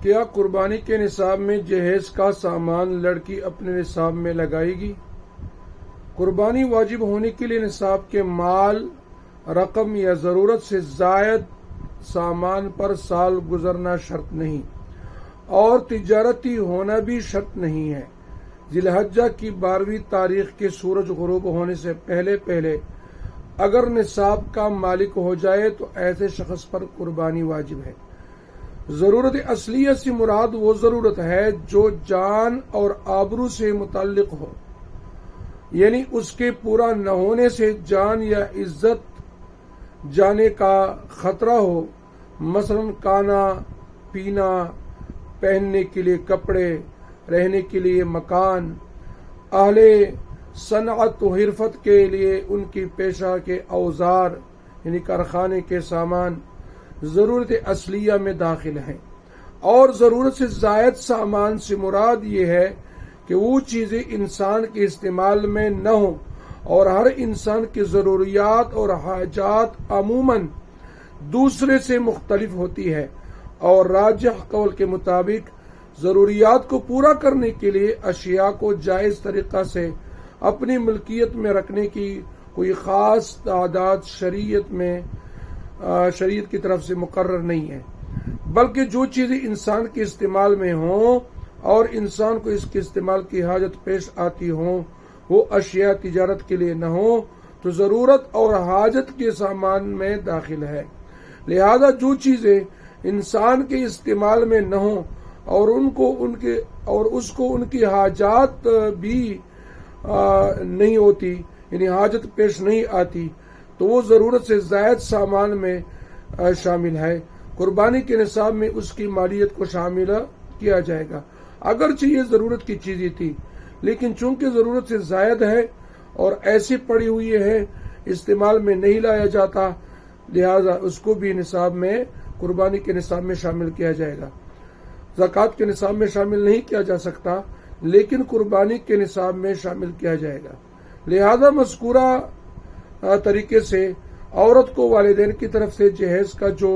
کیا قربانی کے نصاب میں جہیز کا سامان لڑکی اپنے نصاب میں لگائے گی؟ قربانی واجب ہونے کے لیے نصاب کے مال، رقم یا ضرورت سے زائد سامان پر سال گزرنا شرط نہیں اور تجارتی ہونا بھی شرط نہیں ہے۔ ذی الحجہ کی 12ویں تاریخ کے سورج غروب ہونے سے پہلے پہلے اگر نصاب کا مالک ہو جائے تو ایسے شخص پر قربانی واجب ہے۔ ضرورت اصلیہ سے مراد وہ ضرورت ہے جو جان اور آبرو سے متعلق ہو، یعنی اس کے پورا نہ ہونے سے جان یا عزت جانے کا خطرہ ہو، مثلا کھانا پینا، پہننے کے لیے کپڑے، رہنے کے لیے مکان، اہل صنعت و حرفت کے لیے ان کی پیشہ کے اوزار یعنی کارخانے کے سامان ضرورت اصلیہ میں داخل ہیں۔ اور ضرورت سے زائد سامان سے مراد یہ ہے کہ وہ چیزیں انسان کے استعمال میں نہ ہوں، اور ہر انسان کی ضروریات اور حاجات عموماً دوسرے سے مختلف ہوتی ہے، اور راجح قول کے مطابق ضروریات کو پورا کرنے کے لیے اشیاء کو جائز طریقہ سے اپنی ملکیت میں رکھنے کی کوئی خاص تعداد شریعت کی طرف سے مقرر نہیں ہے، بلکہ جو چیزیں انسان کے استعمال میں ہوں اور انسان کو اس کے استعمال کی حاجت پیش آتی ہوں، وہ اشیاء تجارت کے لیے نہ ہوں تو ضرورت اور حاجت کے سامان میں داخل ہے۔ لہذا جو چیزیں انسان کے استعمال میں نہ ہوں اور اس کو ان کی حاجات بھی نہیں ہوتی، یعنی حاجت پیش نہیں آتی، تو وہ ضرورت سے زائد سامان میں شامل ہے۔ قربانی کے نصاب میں اس کی مالیت کو شامل کیا جائے گا، اگرچہ یہ ضرورت کی چیزیں تھی، لیکن چونکہ ضرورت سے زائد ہے اور ایسی پڑی ہوئی ہے استعمال میں نہیں لایا جاتا، لہذا اس کو بھی نصاب میں قربانی کے نصاب میں شامل کیا جائے گا۔ زکوٰۃ کے نصاب میں شامل نہیں کیا جا سکتا، لیکن قربانی کے نصاب میں شامل کیا جائے گا۔ لہذا مذکورہ طریقے سے عورت کو والدین کی طرف سے جہیز کا جو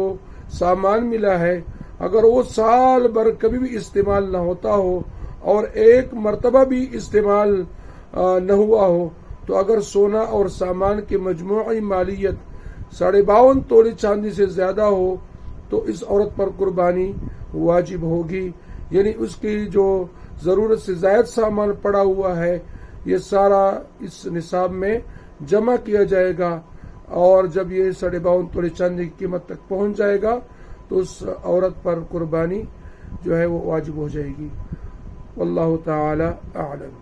سامان ملا ہے، اگر وہ سال بھر کبھی بھی استعمال نہ ہوتا ہو اور ایک مرتبہ بھی استعمال نہ ہوا ہو، تو اگر سونا اور سامان کی مجموعی مالیت 52.5 تولے چاندی سے زیادہ ہو تو اس عورت پر قربانی واجب ہوگی، یعنی اس کی جو ضرورت سے زائد سامان پڑا ہوا ہے یہ سارا اس نصاب میں جمع کیا جائے گا، اور جب یہ 52.5 تولے چاندی کی قیمت تک پہنچ جائے گا تو اس عورت پر قربانی جو ہے وہ واجب ہو جائے گی۔ واللہ تعالی اعلم۔